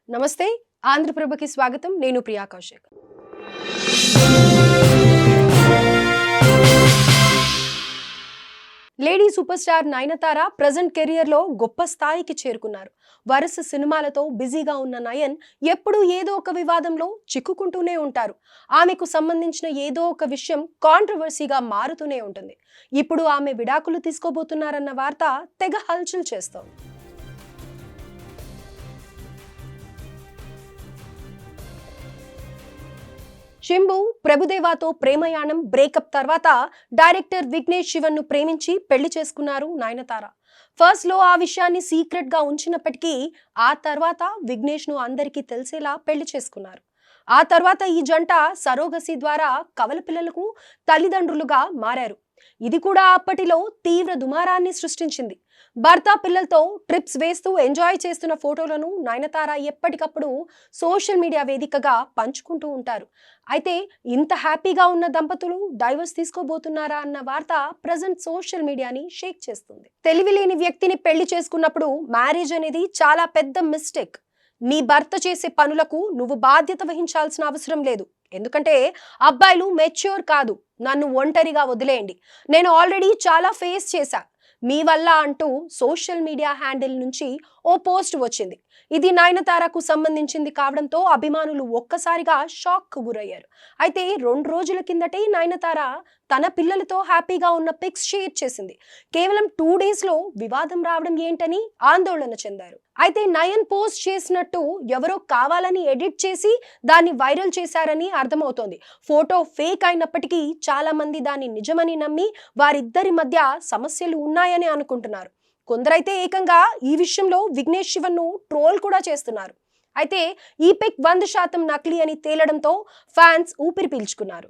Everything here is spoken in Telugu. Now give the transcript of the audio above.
నమస్తే ఆంధ్రప్రభకి స్వాగతం నేను Priya Kaushik lady super star Nayanthara present career లో గొప్ప స్థాయికి చేరుకున్నారు. వరుస సినిమాలతో బిజీగా ఉన్న నయన్ ఎప్పుడూ ఏదో ఒక వివాదంలో చిక్కుకుంటూనే ఉంటారు. ఆమెకు సంబంధించిన ఏదో ఒక విషయం కాంట్రవర్సీగా మారుతూనే ఉంటుంది. ఇప్పుడు ఆమె విడాకులు తీసుకోబోతున్నారన్న వార్త తెగ హల్చల్ చేస్తోంది. శింబు ప్రభుదేవాతో ప్రేమయాణం బ్రేకప్ తర్వాత డైరెక్టర్ విఘ్నేష్ శివన్ ను ప్రేమించి పెళ్లి చేసుకున్నారు నయనతార. ఫస్ట్ లో ఆ విషయాన్ని సీక్రెట్ గా ఉంచినప్పటికీ ఆ తర్వాత విఘ్నేష్ ను అందరికీ తెలిసేలా పెళ్లి చేసుకున్నారు. ఆ తర్వాత ఈ జంట సరోగసి ద్వారా కవల పిల్లలకు తల్లిదండ్రులుగా మారారు. ఇది కూడా అప్పటిలో తీవ్ర దుమారాన్ని సృష్టించింది. భర్త పిల్లలతో ట్రిప్స్ వేస్తూ ఎంజాయ్ చేస్తున్న ఫోటోలను నయనతార ఎప్పటికప్పుడు సోషల్ మీడియా వేదికగా పంచుకుంటూ ఉంటారు. అయితే ఇంత హ్యాపీగా ఉన్న దంపతులు డైవర్స్ తీసుకోబోతున్నారా అన్న వార్త ప్రజెంట్ సోషల్ మీడియాని షేక్ చేస్తుంది. తెలివిలేని వ్యక్తిని పెళ్లి చేసుకున్నప్పుడు మ్యారేజ్ అనేది చాలా పెద్ద మిస్టేక్. నీ భర్త చేసే పనులకు నువ్వు బాధ్యత వహించాల్సిన అవసరం లేదు. ఎందుకంటే అబ్బాయిలు మెచ్యూర్ కాదు. నన్ను ఒంటరిగా వదిలేయండి, నేను ఆల్రెడీ చాలా ఫేస్ చేశా మీ వల్ల అంటూ సోషల్ మీడియా హ్యాండిల్ నుంచి ఓ పోస్ట్ వచ్చింది. ఇది నయనతారకు సంబంధించింది కావడంతో అభిమానులు ఒక్కసారిగా షాక్ కు గురయ్యారు. అయితే 2 రోజుల కిందటే నయనతార తన పిల్లలతో హ్యాపీగా ఉన్న పిక్స్ షేర్ చేసింది. కేవలం 2 డేస్ లో వివాదం రావడం ఏంటని ఆందోళన చెందారు. అయితే నయన్ పోస్ట్ చేసినట్టు ఎవరో కావాలని ఎడిట్ చేసి దాన్ని వైరల్ చేశారని అర్థమవుతోంది. ఫోటో ఫేక్ అయినప్పటికీ చాలా మంది దాన్ని నిజమని నమ్మి వారిద్దరి మధ్య సమస్యలు ఉన్నాయని అనుకుంటున్నారు. కొందరైతే ఏకంగా ఈ విషయంలో విఘ్నేష్ శివన్ ను ట్రోల్ కూడా చేస్తున్నారు. అయితే ఈ పిక్ 100% నకిలీ అని తేలడంతో ఫ్యాన్స్ ఊపిరి పీల్చుకున్నారు.